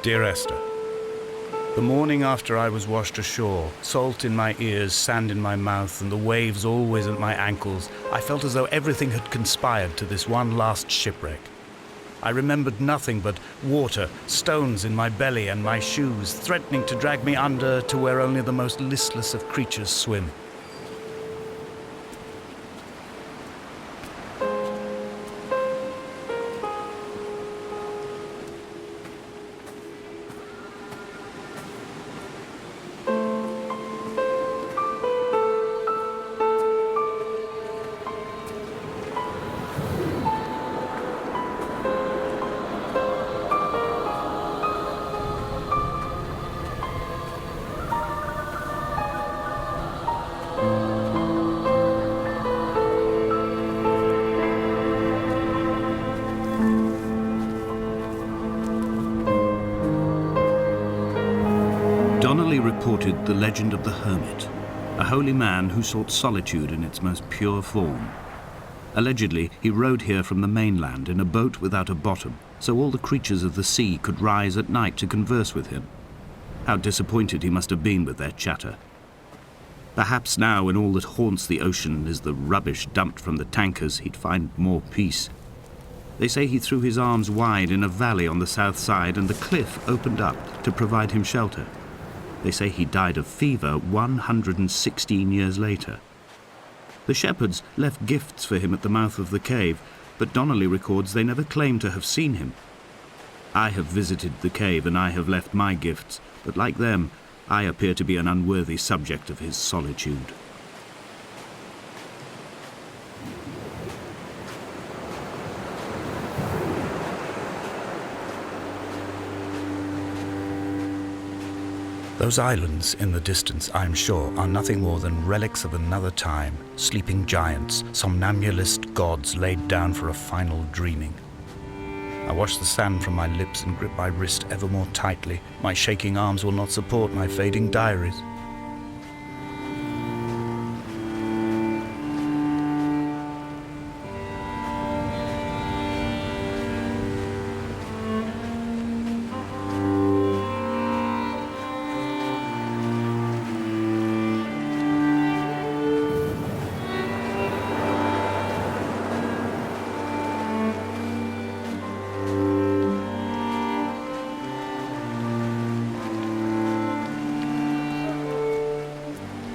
Dear Esther, the morning after I was washed ashore, salt in my ears, sand in my mouth, and the waves always at my ankles, I felt as though everything had conspired to this one last shipwreck. I remembered nothing but water, stones in my belly and my shoes, threatening to drag me under to where only the most listless of creatures swim. Donnelly reported the legend of the hermit, a holy man who sought solitude in its most pure form. Allegedly, he rode here from the mainland in a boat without a bottom, so all the creatures of the sea could rise at night to converse with him. How disappointed he must have been with their chatter. Perhaps now, when all that haunts the ocean is the rubbish dumped from the tankers, he'd find more peace. They say he threw his arms wide in a valley on the south side, and the cliff opened up to provide him shelter. They say he died of fever 116 years later. The shepherds left gifts for him at the mouth of the cave, but Donnelly records they never claimed to have seen him. I have visited the cave and I have left my gifts, but like them, I appear to be an unworthy subject of his solitude. Those islands in the distance, I'm sure, are nothing more than relics of another time, sleeping giants, somnambulist gods laid down for a final dreaming. I wash the sand from my lips and grip my wrist ever more tightly. My shaking arms will not support my fading diaries.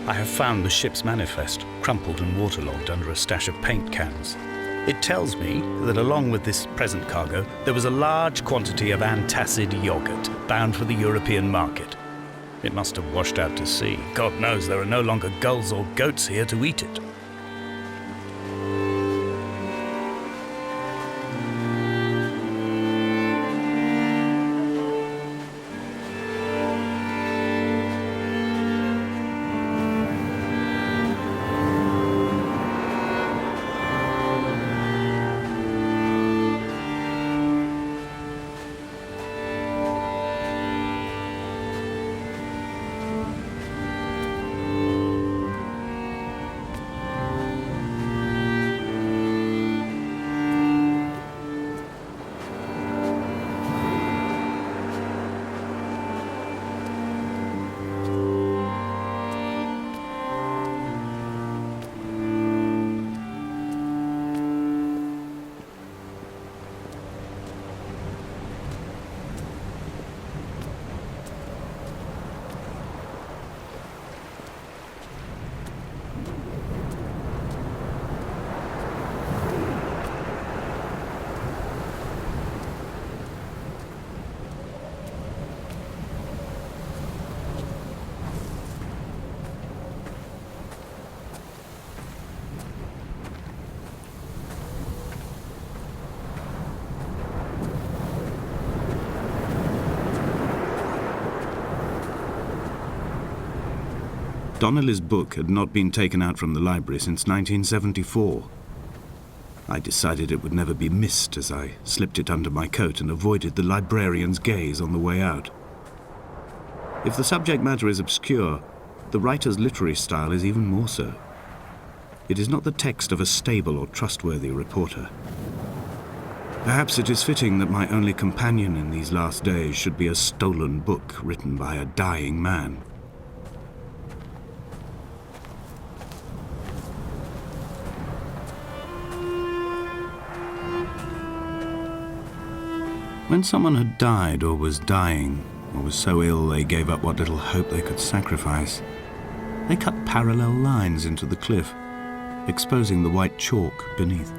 I have found the ship's manifest, crumpled and waterlogged under a stash of paint cans. It tells me that along with this present cargo, there was a large quantity of antacid yogurt bound for the European market. It must have washed out to sea. God knows there are no longer gulls or goats here to eat it. Donnelly's book had not been taken out from the library since 1974. I decided it would never be missed as I slipped it under my coat and avoided the librarian's gaze on the way out. If the subject matter is obscure, the writer's literary style is even more so. It is not the text of a stable or trustworthy reporter. Perhaps it is fitting that my only companion in these last days should be a stolen book written by a dying man. When someone had died or was dying, or was so ill they gave up what little hope they could sacrifice, they cut parallel lines into the cliff, exposing the white chalk beneath.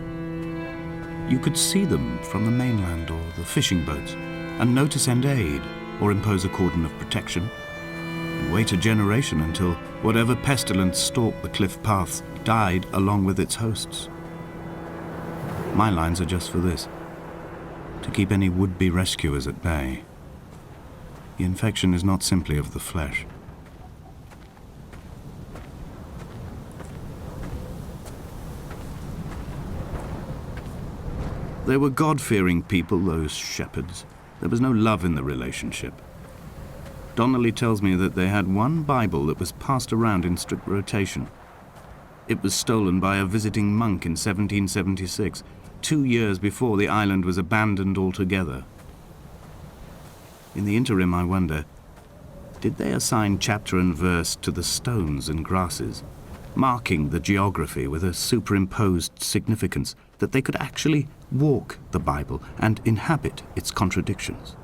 You could see them from the mainland or the fishing boats, and know to send aid or impose a cordon of protection, and wait a generation until whatever pestilence stalked the cliff paths died along with its hosts. My lines are just for this: to keep any would-be rescuers at bay. The infection is not simply of the flesh. They were God-fearing people, those shepherds. There was no love in the relationship. Donnelly tells me that they had one Bible that was passed around in strict rotation. It was stolen by a visiting monk in 1776, 2 years before the island was abandoned altogether. In the interim, I wonder, did they assign chapter and verse to the stones and grasses, marking the geography with a superimposed significance that they could actually walk the Bible and inhabit its contradictions?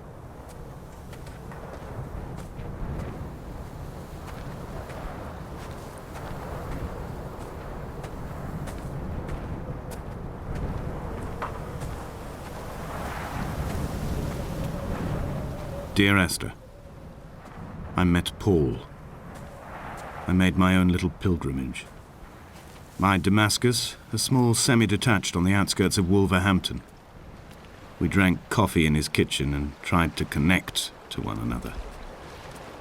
Dear Esther, I met Paul. I made my own little pilgrimage. My Damascus, a small semi-detached on the outskirts of Wolverhampton. We drank coffee in his kitchen and tried to connect to one another.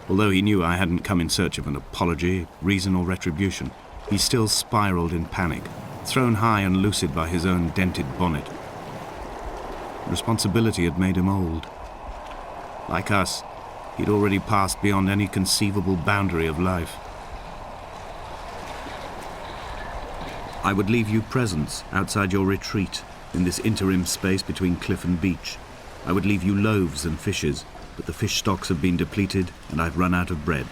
Although he knew I hadn't come in search of an apology, reason or retribution, he still spiraled in panic, thrown high and lucid by his own dented bonnet. Responsibility had made him old. Like us, he'd already passed beyond any conceivable boundary of life. I would leave you presents outside your retreat in this interim space between cliff and beach. I would leave you loaves and fishes, but the fish stocks have been depleted and I've run out of bread.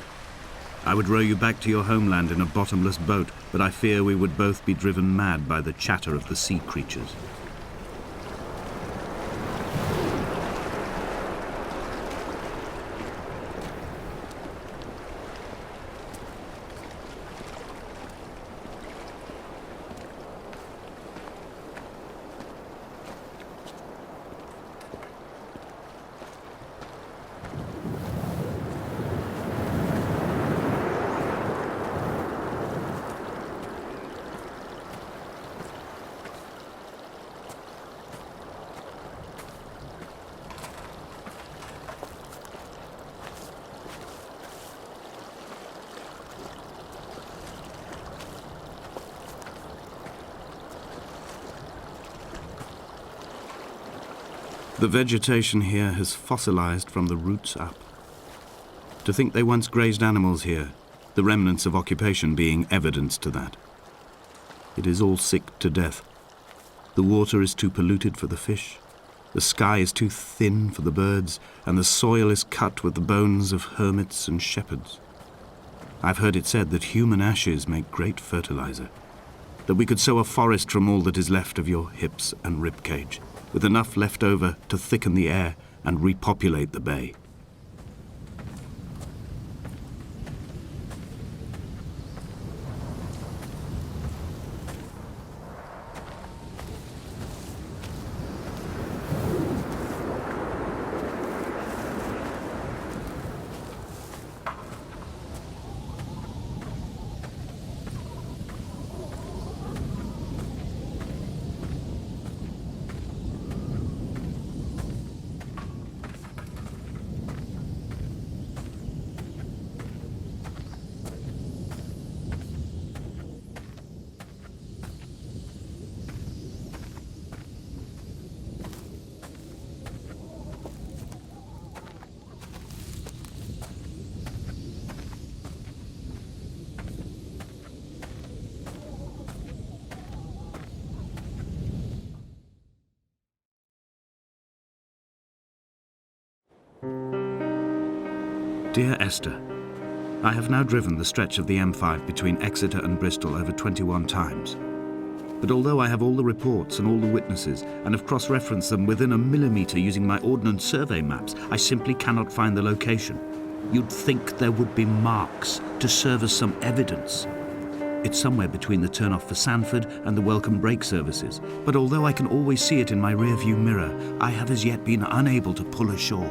I would row you back to your homeland in a bottomless boat, but I fear we would both be driven mad by the chatter of the sea creatures. The vegetation here has fossilized from the roots up. To think they once grazed animals here, the remnants of occupation being evidence to that. It is all sick to death. The water is too polluted for the fish, the sky is too thin for the birds, and the soil is cut with the bones of hermits and shepherds. I've heard it said that human ashes make great fertilizer, that we could sow a forest from all that is left of your hips and ribcage, with enough left over to thicken the air and repopulate the bay. Dear Esther, I have now driven the stretch of the M5 between Exeter and Bristol over 21 times. But although I have all the reports and all the witnesses and have cross-referenced them within a millimetre using my Ordnance Survey maps, I simply cannot find the location. You'd think there would be marks to serve as some evidence. It's somewhere between the turn-off for Sanford and the welcome brake services, but although I can always see it in my rear-view mirror, I have as yet been unable to pull ashore.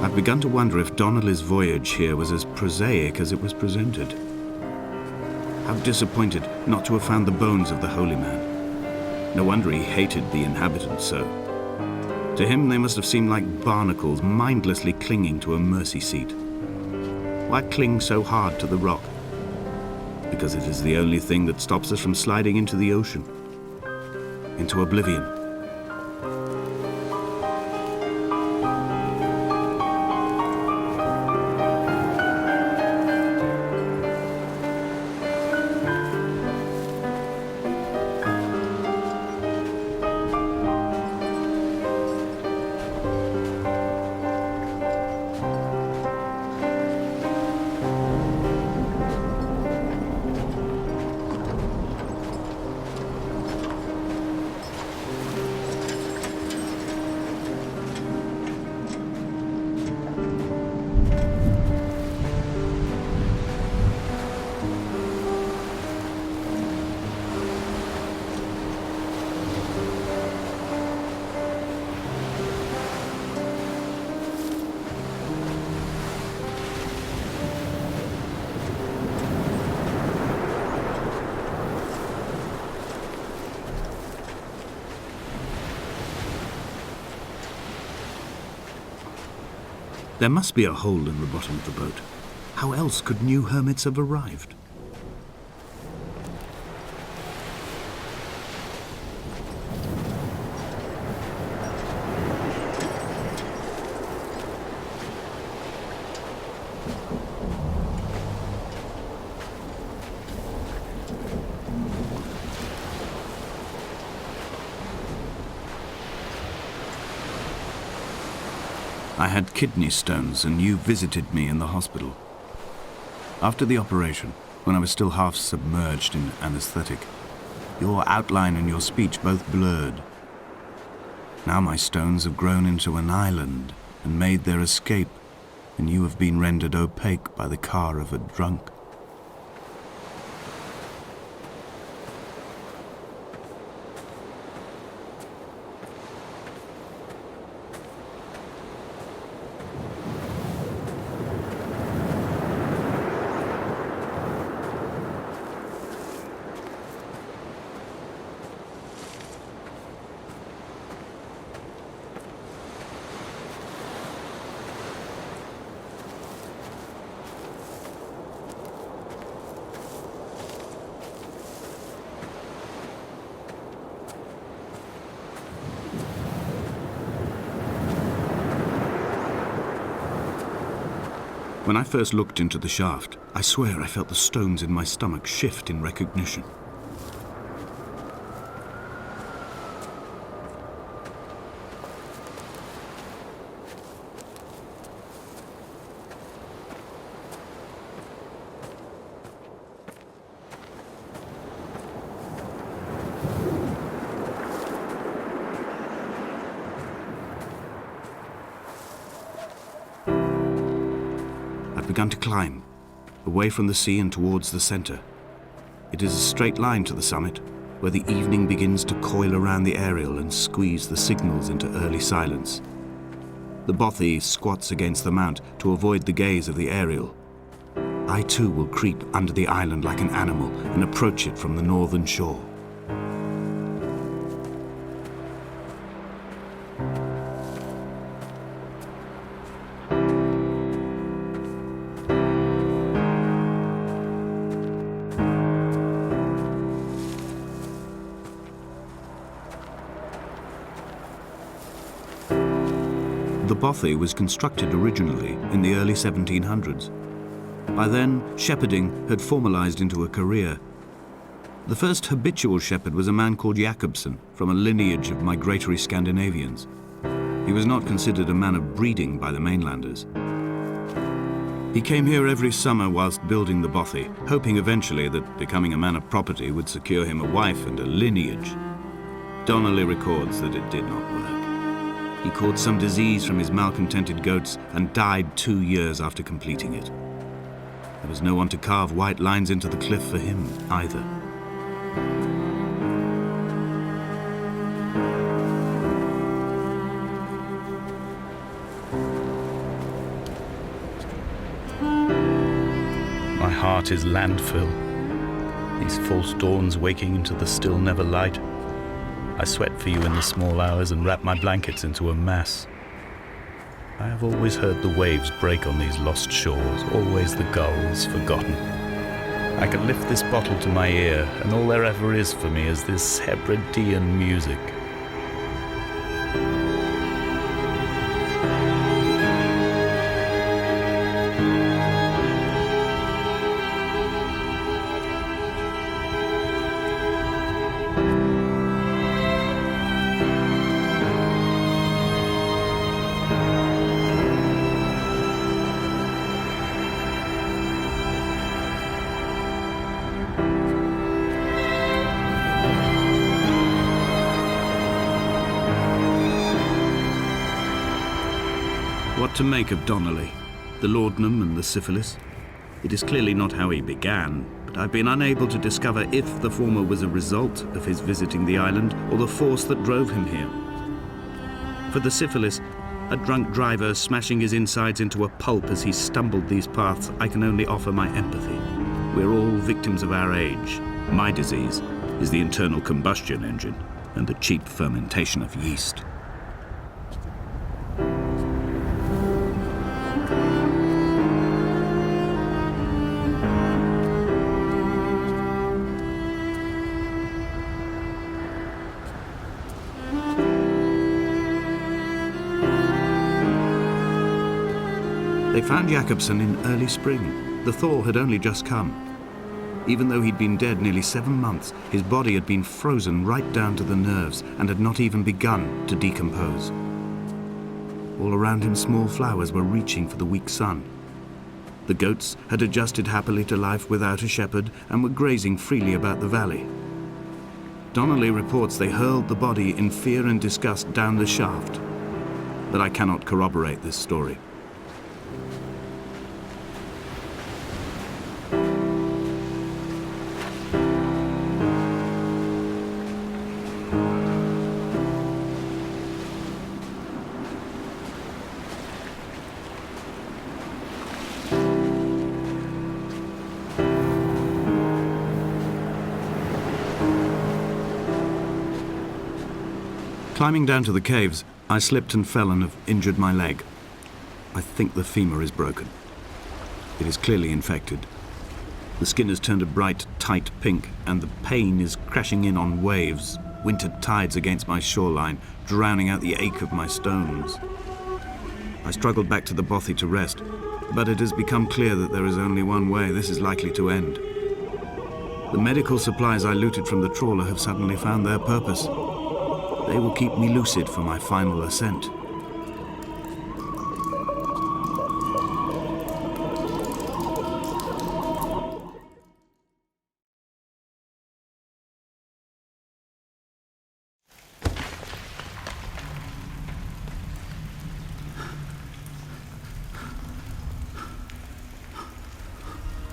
I've begun to wonder if Donnelly's voyage here was as prosaic as it was presented. How disappointed not to have found the bones of the holy man. No wonder he hated the inhabitants so. To him they must have seemed like barnacles mindlessly clinging to a mercy seat. Why cling so hard to the rock? Because it is the only thing that stops us from sliding into the ocean, into oblivion. There must be a hole in the bottom of the boat. How else could new hermits have arrived? I had kidney stones and you visited me in the hospital. After the operation, when I was still half submerged in anesthetic, your outline and your speech both blurred. Now my stones have grown into an island and made their escape, and you have been rendered opaque by the car of a drunk. When I first looked into the shaft, I swear I felt the stones in my stomach shift in recognition. I've begun to climb, away from the sea and towards the center. It is a straight line to the summit, where the evening begins to coil around the aerial and squeeze the signals into early silence. The bothy squats against the mount to avoid the gaze of the aerial. I too will creep under the island like an animal and approach it from the northern shore. The bothy was constructed originally in the early 1700s. By then, shepherding had formalized into a career. The first habitual shepherd was a man called Jakobsen, from a lineage of migratory Scandinavians. He was not considered a man of breeding by the mainlanders. He came here every summer whilst building the bothy, hoping eventually that becoming a man of property would secure him a wife and a lineage. Donnelly records that it did not work. He caught some disease from his malcontented goats and died 2 years after completing it. There was no one to carve white lines into the cliff for him either. My heart is landfill, these false dawns waking into the still never light. I sweat for you in the small hours and wrap my blankets into a mass. I have always heard the waves break on these lost shores, always the gulls forgotten. I can lift this bottle to my ear, and all there ever is for me is this Hebridean music. What to make of Donnelly, the laudanum and the syphilis? It is clearly not how he began, but I've been unable to discover if the former was a result of his visiting the island or the force that drove him here. For the syphilis, a drunk driver smashing his insides into a pulp as he stumbled these paths, I can only offer my empathy. We're all victims of our age. My disease is the internal combustion engine and the cheap fermentation of yeast. They found Jakobsen in early spring. The thaw had only just come. Even though he'd been dead nearly 7 months, his body had been frozen right down to the nerves and had not even begun to decompose. All around him, small flowers were reaching for the weak sun. The goats had adjusted happily to life without a shepherd and were grazing freely about the valley. Donnelly reports they hurled the body in fear and disgust down the shaft, but I cannot corroborate this story. Climbing down to the caves, I slipped and fell and have injured my leg. I think the femur is broken. It is clearly infected. The skin has turned a bright, tight pink, and the pain is crashing in on waves, winter tides against my shoreline, drowning out the ache of my stones. I struggled back to the bothy to rest, but it has become clear that there is only one way this is likely to end. The medical supplies I looted from the trawler have suddenly found their purpose. They will keep me lucid for my final ascent.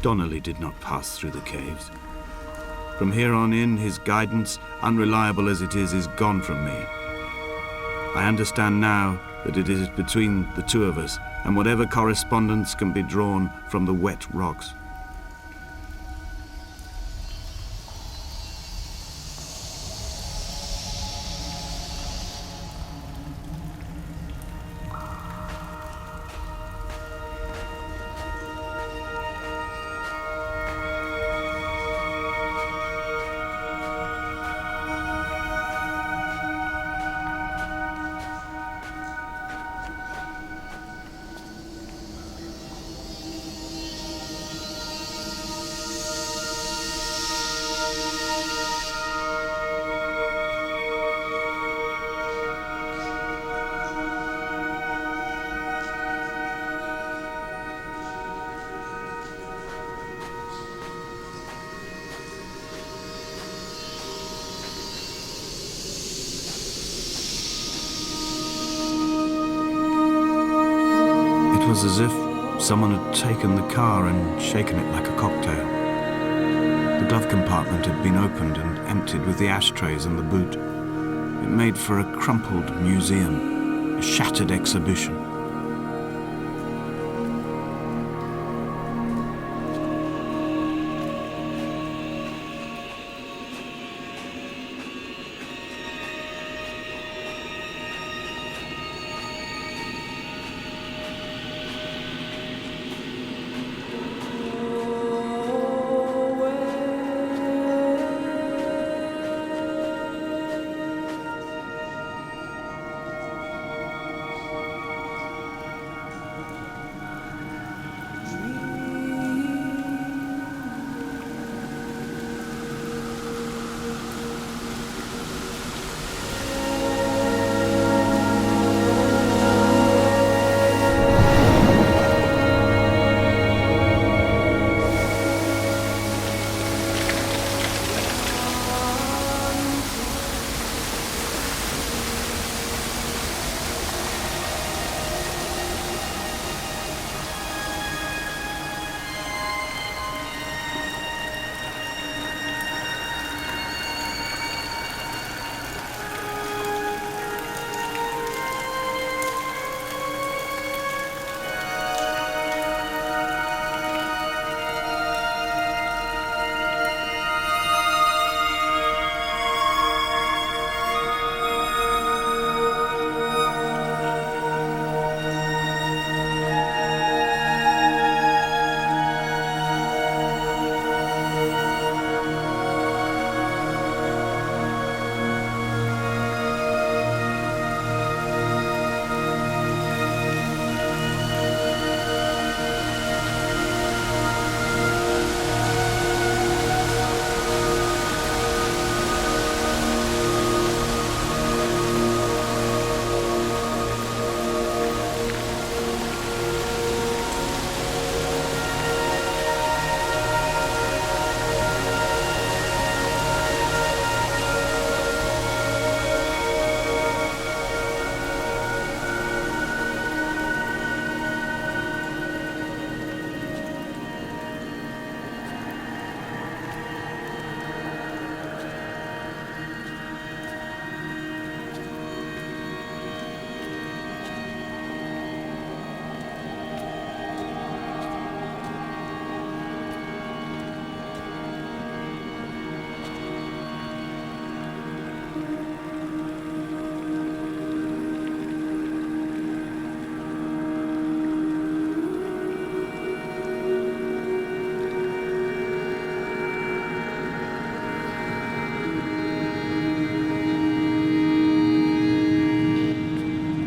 Donnelly did not pass through the caves. From here on in, his guidance, unreliable as it is gone from me. I understand now that it is between the two of us, and whatever correspondence can be drawn from the wet rocks. It was as if someone had taken the car and shaken it like a cocktail. The glove compartment had been opened and emptied with the ashtrays and the boot. It made for a crumpled museum, a shattered exhibition.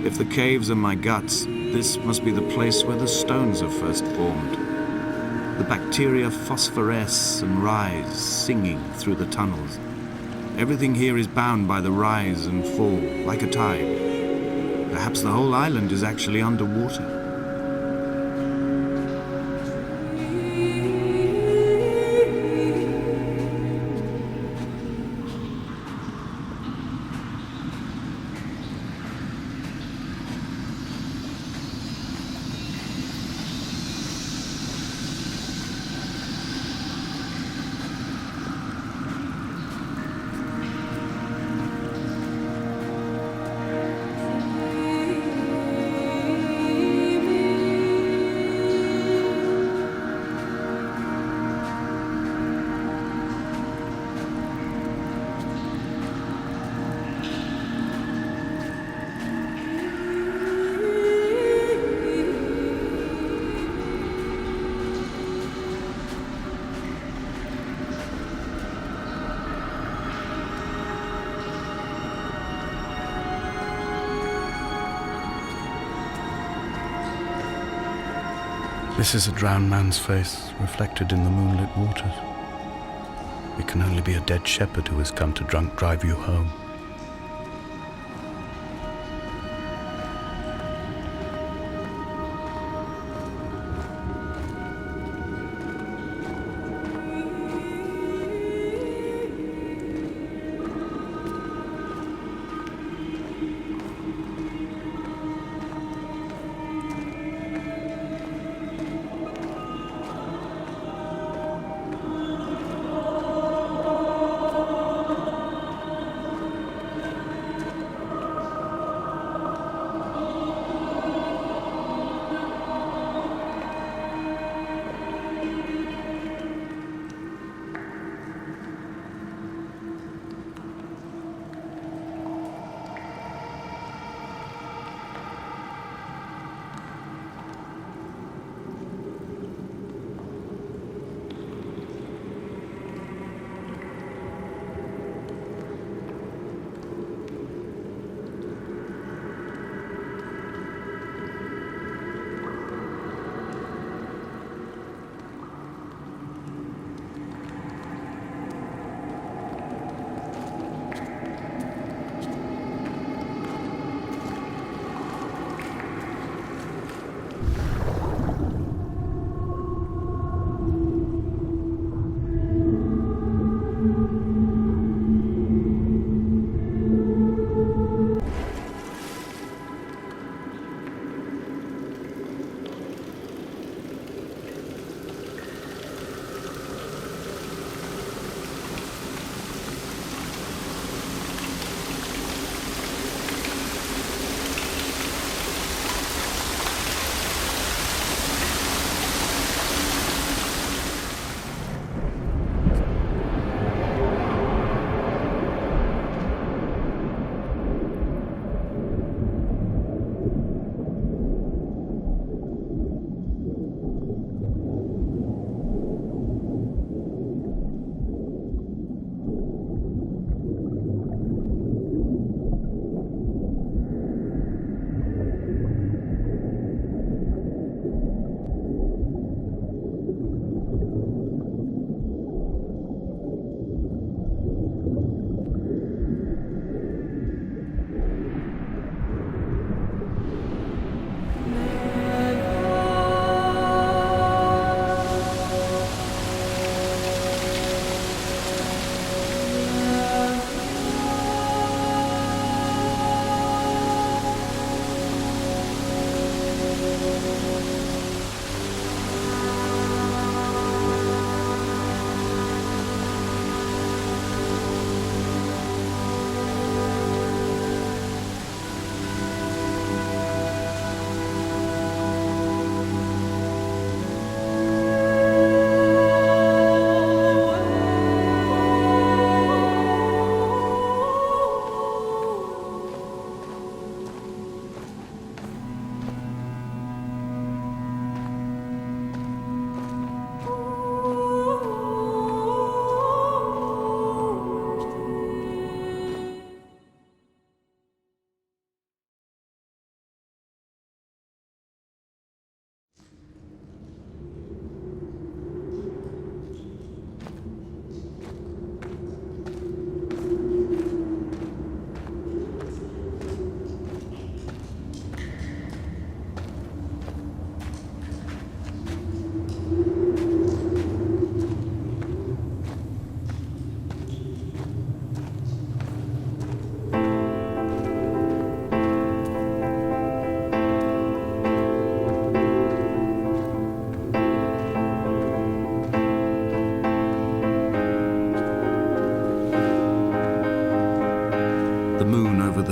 If the caves are my guts, this must be the place where the stones are first formed. The bacteria phosphoresce and rise, singing through the tunnels. Everything here is bound by the rise and fall, like a tide. Perhaps the whole island is actually underwater. This is a drowned man's face reflected in the moonlit waters. It can only be a dead shepherd who has come to drunk drive you home.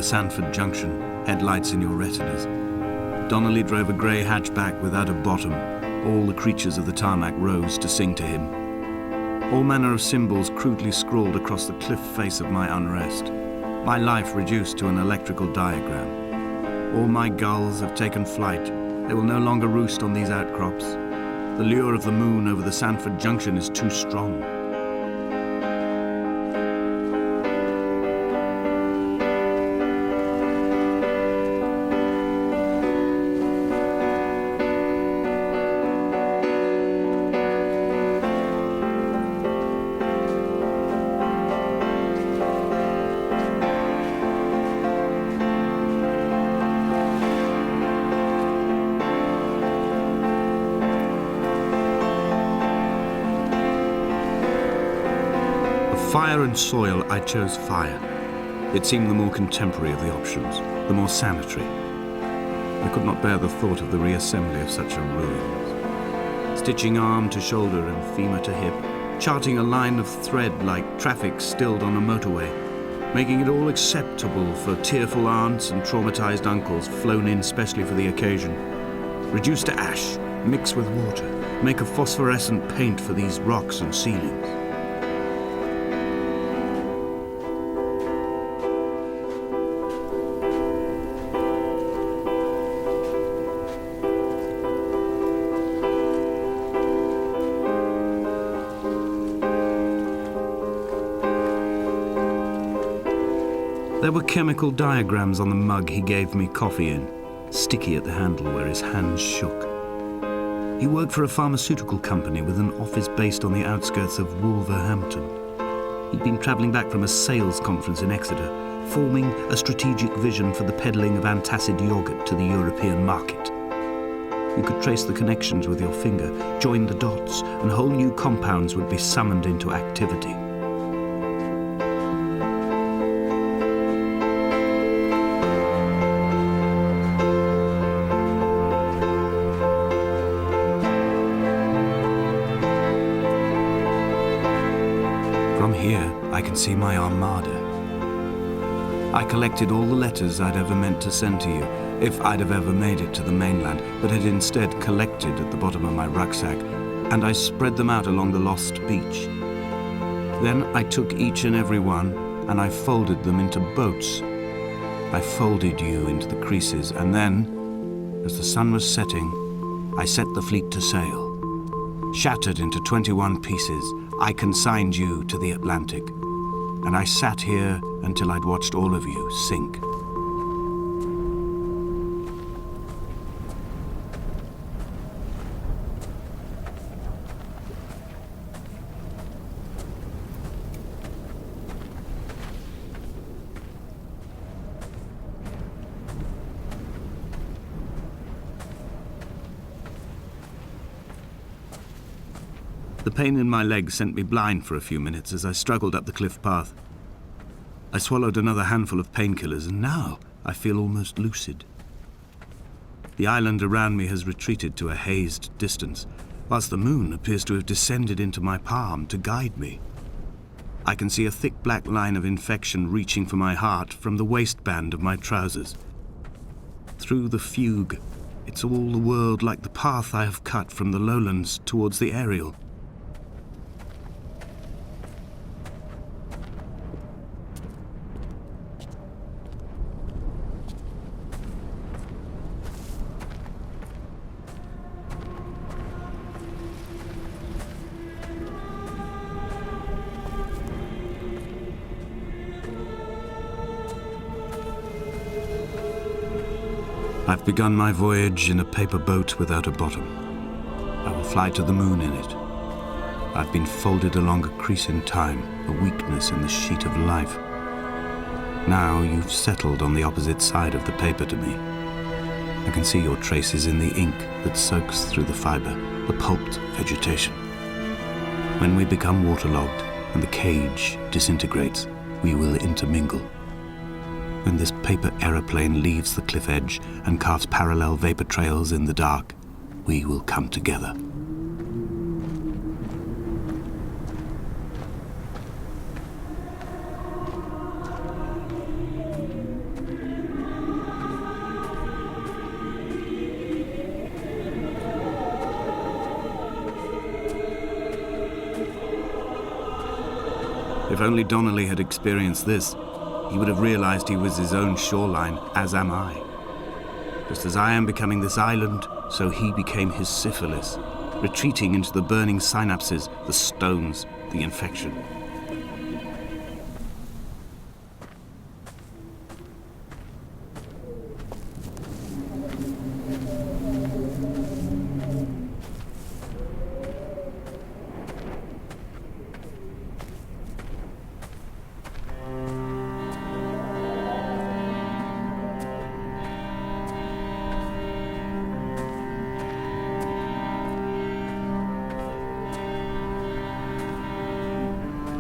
The Sandford Junction, headlights in your retinas. Donnelly drove a grey hatchback without a bottom. All the creatures of the tarmac rose to sing to him. All manner of symbols crudely scrawled across the cliff face of my unrest. My life reduced to an electrical diagram. All my gulls have taken flight. They will no longer roost on these outcrops. The lure of the moon over the Sandford Junction is too strong. fire and soil, I chose fire. It seemed the more contemporary of the options, the more sanitary. I could not bear the thought of the reassembly of such a ruin. Stitching arm to shoulder and femur to hip, charting a line of thread like traffic stilled on a motorway, making it all acceptable for tearful aunts and traumatized uncles flown in specially for the occasion. Reduce to ash, mix with water, make a phosphorescent paint for these rocks and ceilings. There were chemical diagrams on the mug he gave me coffee in, sticky at the handle where his hands shook. He worked for a pharmaceutical company with an office based on the outskirts of Wolverhampton. He'd been travelling back from a sales conference in Exeter, forming a strategic vision for the peddling of antacid yogurt to the European market. You could trace the connections with your finger, join the dots, and whole new compounds would be summoned into activity. From here, I can see my armada. I collected all the letters I'd ever meant to send to you, if I'd have ever made it to the mainland, but had instead collected at the bottom of my rucksack, and I spread them out along the lost beach. Then I took each and every one, and I folded them into boats. I folded you into the creases, and then, as the sun was setting, I set the fleet to sail. Shattered into 21 pieces, I consigned you to the Atlantic, and I sat here until I'd watched all of you sink. The pain in my leg sent me blind for a few minutes as I struggled up the cliff path. I swallowed another handful of painkillers, and now I feel almost lucid. The island around me has retreated to a hazed distance, whilst the moon appears to have descended into my palm to guide me. I can see a thick black line of infection reaching for my heart from the waistband of my trousers. Through the fugue, it's all the world like the path I have cut from the lowlands towards the aerial. I've begun my voyage in a paper boat without a bottom. I will fly to the moon in it. I've been folded along a crease in time, a weakness in the sheet of life. Now you've settled on the opposite side of the paper to me. I can see your traces in the ink that soaks through the fiber, the pulped vegetation. When we become waterlogged and the cage disintegrates, we will intermingle. When this paper aeroplane leaves the cliff edge and carves parallel vapor trails in the dark, we will come together. If only Donnelly had experienced this, he would have realized he was his own shoreline, as am I. Just as I am becoming this island, so he became his syphilis, retreating into the burning synapses, the stones, the infection.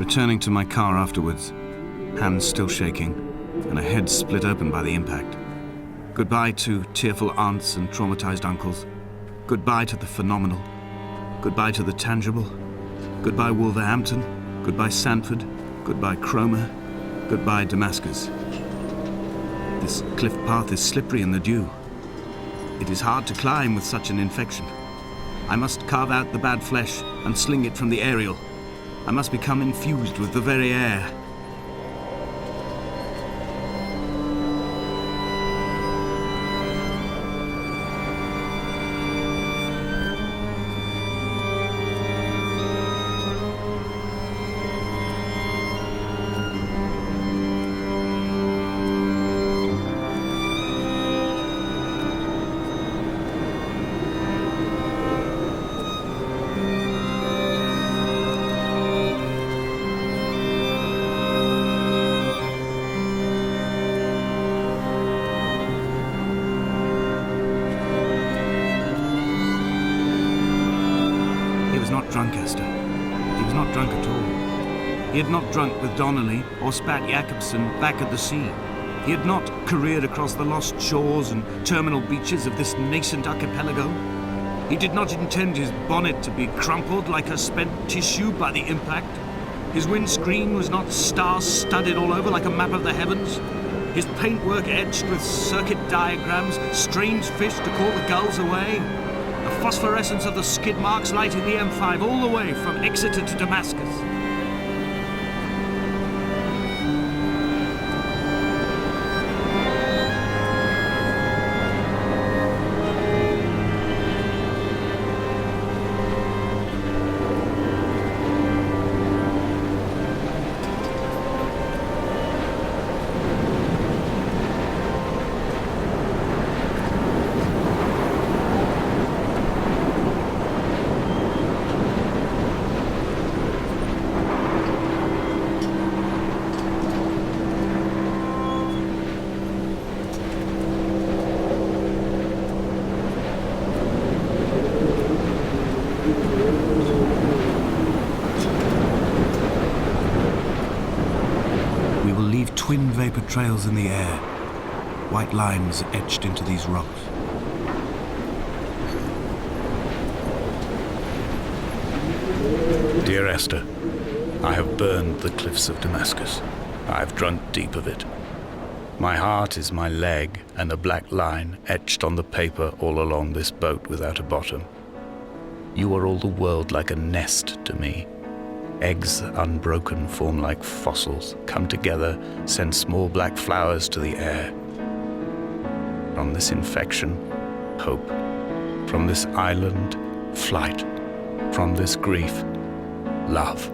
Returning to my car afterwards, hands still shaking, and a head split open by the impact. Goodbye to tearful aunts and traumatized uncles. Goodbye to the phenomenal. Goodbye to the tangible. Goodbye Wolverhampton. Goodbye Sanford. Goodbye Cromer. Goodbye Damascus. This cliff path is slippery in the dew. It is hard to climb with such an infection. I must carve out the bad flesh and sling it from the aerial. I must become infused with the very air. Drunk, Esther. He was not drunk at all. He had not drunk with Donnelly or spat Jacobson back at the sea. He had not careered across the lost shores and terminal beaches of this nascent archipelago. He did not intend his bonnet to be crumpled like a spent tissue by the impact. His windscreen was not star-studded all over like a map of the heavens. His paintwork etched with circuit diagrams, strange fish to call the gulls away. The phosphorescence of the skid marks lighting the M5 all the way from Exeter to Damascus. Twin vapor trails in the air, white lines etched into these rocks. Dear Esther, I have burned the cliffs of Damascus. I have drunk deep of it. My heart is my leg, and a black line etched on the paper all along this boat without a bottom. You are all the world like a nest to me. Eggs unbroken form like fossils, come together, send small black flowers to the air. From this infection, hope. From this island, flight. From this grief, love.